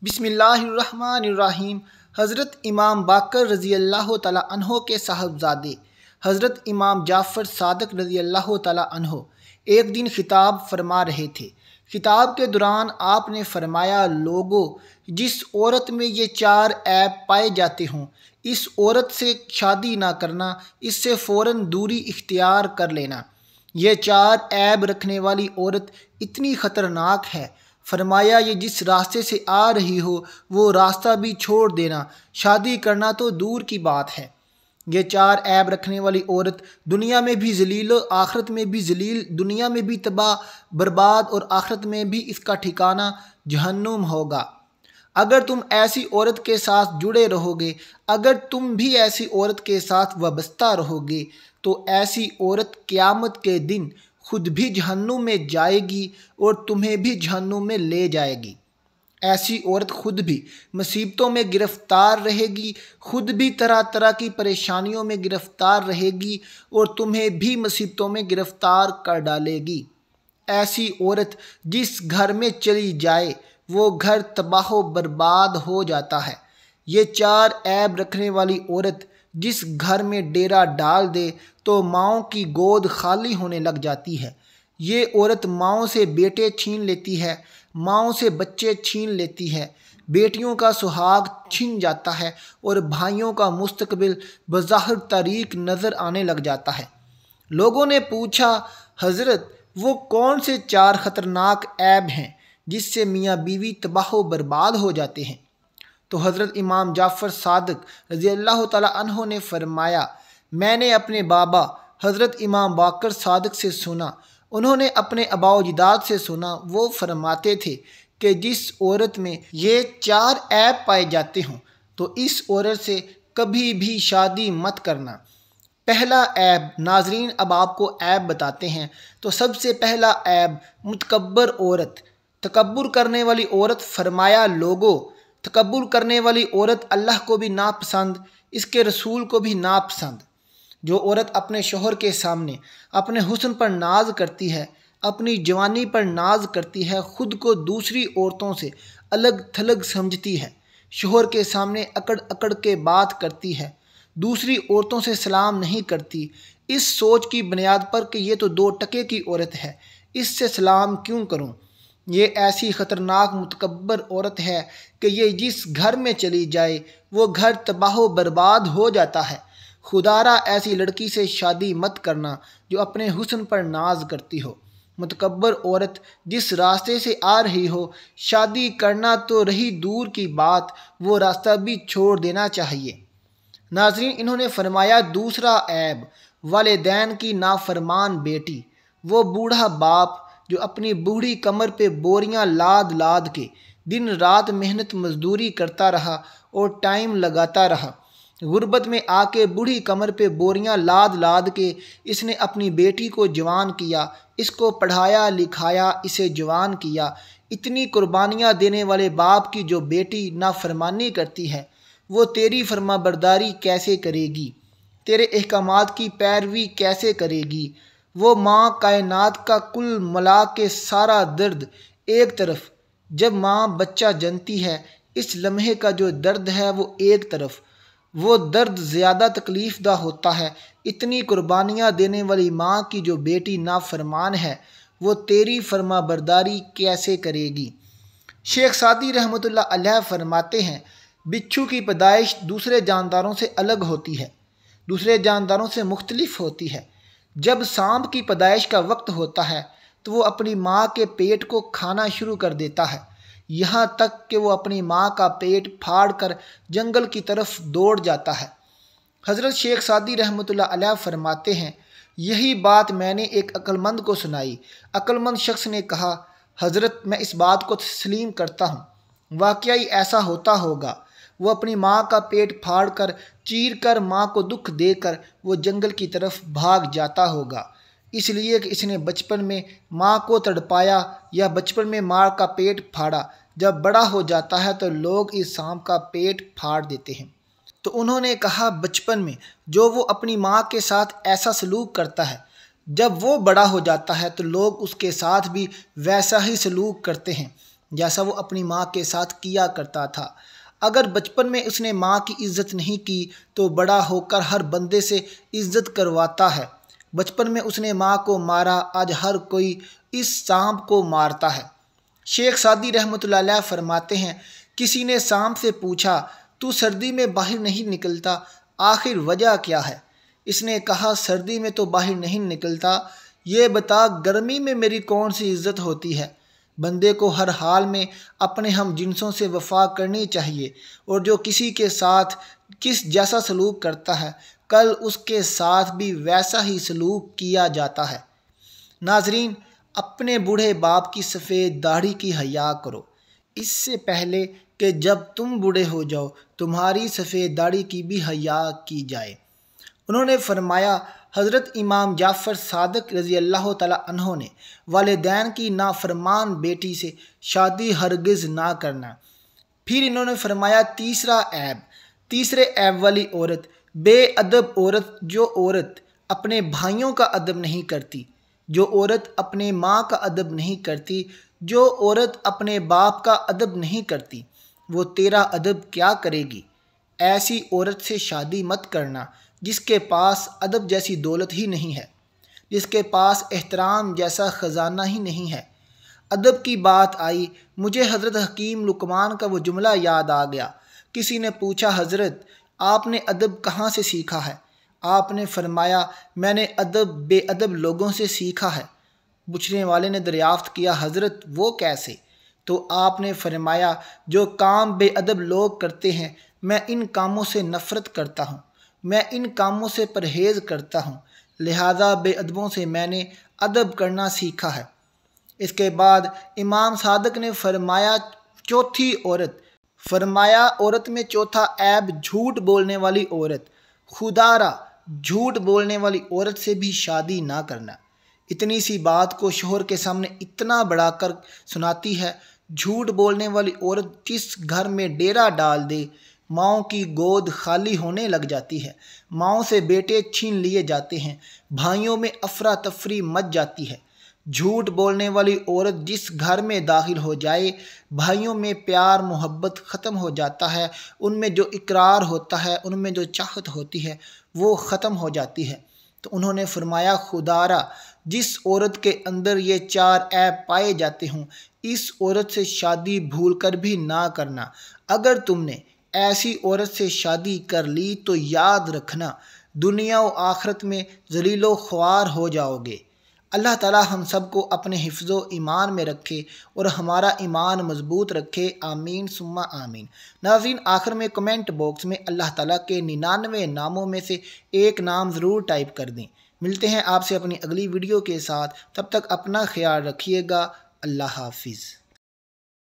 बिस्मिल्लाहिर्रहमानिर्रहीम। हज़रत इमाम बाकर रज़ी अल्लाह तआला अन्हो के साहबजादे हज़रत इमाम जाफ़र सादिक़ रज़ी अल्लाह तआला अन्हो एक दिन खिताब फरमा रहे थे। खिताब के दौरान आपने फरमाया, लोगो, जिस औरत में ये चार ऐब पाए जाते हों, इस औरत से शादी ना करना, इससे फ़ौरन दूरी इख्तियार कर लेना। ये चार ऐब रखने वाली औरत इतनी ख़तरनाक है। फरमाया, ये जिस रास्ते से आ रही हो वो रास्ता भी छोड़ देना, शादी करना तो दूर की बात है। ये चार ऐब रखने वाली औरत दुनिया में भी जलील, आखिरत में भी जलील, दुनिया में भी तबाह बर्बाद और आखिरत में भी इसका ठिकाना जहन्नुम होगा। अगर तुम ऐसी औरत के साथ जुड़े रहोगे, अगर तुम भी ऐसी औरत के साथ वाबस्ता रहोगे, तो ऐसी औरत क़यामत के दिन खुद भी जहन्नुम में जाएगी और तुम्हें भी जहन्नुम में ले जाएगी। ऐसी औरत खुद भी मुसीबतों में गिरफ्तार रहेगी, खुद भी तरह तरह की परेशानियों में गिरफ्तार रहेगी और तुम्हें भी मुसीबतों में गिरफ्तार कर डालेगी। ऐसी औरत जिस घर में चली जाए वो घर तबाह बर्बाद हो जाता है। ये चार ऐब रखने वाली औरत जिस घर में डेरा डाल दे तो माँओं की गोद खाली होने लग जाती है। ये औरत माँओं से बेटे छीन लेती है, माँओं से बच्चे छीन लेती है, बेटियों का सुहाग छिन जाता है और भाइयों का मुस्तकबिल बज़ाहिर तारीक नज़र आने लग जाता है। लोगों ने पूछा, हज़रत, वो कौन से चार ख़तरनाक ऐब हैं जिससे मियाँ बीवी तबाह बर्बाद हो जाते हैं? तो हज़रत इमाम जाफ़र सादिक़ रज़ी अल्लाह तआला अन्हो ने फरमाया, मैंने अपने बाबा हज़रत इमाम बाकर सादिक़ से सुना, उन्होंने अपने अबाउजिदाद से सुना, वो फरमाते थे कि जिस औरत में ये चार ऐब पाए जाते हों तो इस औरत से कभी भी शादी मत करना। पहला ऐब, नाज़रीन अब आपको ऐब बताते हैं। तो सबसे पहला ऐब, मुतकब्बर औरत, तकब्बुर करने वाली औरत। फरमाया, लोगो, तकब्बुर करने वाली औरत अल्लाह को भी नापसंद, इसके रसूल को भी नापसंद। जो औरत अपने शोहर के सामने अपने हुस्न पर नाज करती है, अपनी जवानी पर नाज करती है, ख़ुद को दूसरी औरतों से अलग थलग समझती है, शोहर के सामने अकड़ अकड़ के बात करती है, दूसरी औरतों से सलाम नहीं करती, इस सोच की बुनियाद पर कि ये तो दो टके की औरत है, इससे सलाम क्यों करूं। ये ऐसी ख़तरनाक मुतकब्बर औरत है कि ये जिस घर में चली जाए वो घर तबाह बर्बाद हो जाता है। खुदारा ऐसी लड़की से शादी मत करना जो अपने हुस्न पर नाज करती हो। मुतकब्बर औरत जिस रास्ते से आ रही हो, शादी करना तो रही दूर की बात, वो रास्ता भी छोड़ देना चाहिए। नाज़रीन, इन्होंने फरमाया, दूसरा ऐब, वालिदैन की नाफरमान बेटी। वो बूढ़ा बाप जो अपनी बूढ़ी कमर पे बोरियां लाद लाद के दिन रात मेहनत मजदूरी करता रहा और टाइम लगाता रहा। गुर्बत में आके बूढ़ी कमर पे बोरियां लाद लाद के इसने अपनी बेटी को जवान किया, इसको पढ़ाया लिखाया, इसे जवान किया। इतनी कुर्बानियाँ देने वाले बाप की जो बेटी नाफरमानी करती है, वो तेरी फरमाबरदारी कैसे करेगी, तेरे अहकामात की पैरवी कैसे करेगी। वो माँ कायनात का कुल मिला के सारा दर्द एक तरफ, जब माँ बच्चा जनती है इस लम्हे का जो दर्द है वो एक तरफ, वो दर्द ज़्यादा तकलीफ़दा होता है। इतनी कुर्बानियाँ देने वाली माँ की जो बेटी नाफरमान है, वो तेरी फरमाबरदारी कैसे करेगी। शेख सादी रहमतुल्लाह अलैह फरमाते हैं, बिच्छू की पैदाइश दूसरे जानदारों से अलग होती है, दूसरे जानदारों से मुख्तलिफ होती है। जब सांप की पैदाइश का वक्त होता है तो वो अपनी माँ के पेट को खाना शुरू कर देता है, यहाँ तक कि वो अपनी माँ का पेट फाड़ कर जंगल की तरफ दौड़ जाता है। हज़रत शेख सादी रहमतुल्लाह अलैह फरमाते हैं, यही बात मैंने एक अक्लमंद को सुनाई। अक्लमंद शख्स ने कहा, हज़रत, मैं इस बात को तस्लीम करता हूँ, वाकई ऐसा होता होगा। वो अपनी माँ का पेट फाड़ कर चीर कर माँ को दुख देकर वो जंगल की तरफ भाग जाता होगा, इसलिए कि इसने बचपन में माँ को तड़पाया या बचपन में माँ का पेट फाड़ा। जब बड़ा हो जाता है तो लोग इस सांप का पेट फाड़ देते हैं। तो उन्होंने कहा, बचपन में जो वो अपनी माँ के साथ ऐसा सलूक करता है, जब वो बड़ा हो जाता है तो लोग उसके साथ भी वैसा ही सलूक करते हैं। जैसा वो अपनी माँ के साथ किया करता था। अगर बचपन में उसने माँ की इज़्ज़त नहीं की तो बड़ा होकर हर बंदे से इज़्ज़त करवाता है। बचपन में उसने माँ को मारा, आज हर कोई इस सांप को मारता है। शेख सादी रहमतुल्लाह अलैह फरमाते हैं, किसी ने सांप से पूछा, तू सर्दी में बाहर नहीं निकलता, आखिर वजह क्या है? इसने कहा, सर्दी में तो बाहर नहीं निकलता, ये बता गर्मी में मेरी कौन सी इज़्ज़त होती है। बंदे को हर हाल में अपने हम जिनसों से वफा करनी चाहिए, और जो किसी के साथ किस जैसा सलूक करता है, कल उसके साथ भी वैसा ही सलूक किया जाता है। नाजरीन, अपने बूढ़े बाप की सफ़ेद दाढ़ी की हया करो, इससे पहले कि जब तुम बूढ़े हो जाओ तुम्हारी सफ़ेद दाढ़ी की भी हया की जाए। उन्होंने फरमाया, हज़रत इमाम जाफ़र सादिक रज़ी अल्लाह तआला अन्हो ने वालिदैन की नाफरमान बेटी से शादी हरगिज़ ना करना। फिर इन्होंने फरमाया, तीसरे ऐब वाली औरत, बेअदब औरत, जो औरत अपने भाइयों का अदब नहीं करती, जो औरत अपने माँ का अदब नहीं करती, जो औरत अपने बाप का अदब नहीं करती, वो तेरा अदब क्या करेगी। ऐसी औरत से शादी मत करना जिसके पास अदब जैसी दौलत ही नहीं है, जिसके पास एहतराम जैसा ख़जाना ही नहीं है। अदब की बात आई, मुझे हज़रत हकीम लुकमान का वो जुमला याद आ गया। किसी ने पूछा, हज़रत आपने अदब कहाँ से सीखा है? आपने फरमाया, मैंने अदब बेअदब लोगों से सीखा है। पूछने वाले ने दरियाफ्त किया, हज़रत वो कैसे? तो आपने फरमाया, जो काम बेअदब लोग करते हैं मैं इन कामों से नफ़रत करता हूँ, मैं इन कामों से परहेज़ करता हूँ, लिहाजा बेअदबों से मैंने अदब करना सीखा है। इसके बाद इमाम सादिक ने फरमाया, चौथी औरत, फरमाया औरत में चौथा ऐब झूठ बोलने वाली औरत। खुदारा झूठ बोलने वाली औरत से भी शादी ना करना। इतनी सी बात को शोहर के सामने इतना बढ़ाकर सुनाती है। झूठ बोलने वाली औरत जिस घर में डेरा डाल दे, माँओं की गोद खाली होने लग जाती है, माँओं से बेटे छीन लिए जाते हैं, भाइयों में अफरा तफरी मच जाती है। झूठ बोलने वाली औरत जिस घर में दाखिल हो जाए, भाइयों में प्यार मोहब्बत ख़त्म हो जाता है, उनमें जो इकरार होता है, उनमें जो चाहत होती है वो ख़त्म हो जाती है। तो उन्होंने फरमाया, खुदारा जिस औरत के अंदर ये चार ऐब पाए जाते हों, इस औरत से शादी भूल कर भी ना करना। अगर तुमने ऐसी औरत से शादी कर ली तो याद रखना, दुनिया और आखिरत में ज़लीलो ख्वार हो जाओगे। अल्लाह ताला हम सब को अपने हिफ्ज़ो ईमान में रखे और हमारा ईमान मजबूत रखे। आमीन सुम्मा आमीन। नाज़रीन, आखिर में कमेंट बॉक्स में अल्लाह ताला के 99 नामों में से एक नाम ज़रूर टाइप कर दें। मिलते हैं आपसे अपनी अगली वीडियो के साथ, तब तक अपना ख्याल रखिएगा। अल्लाह हाफिज़।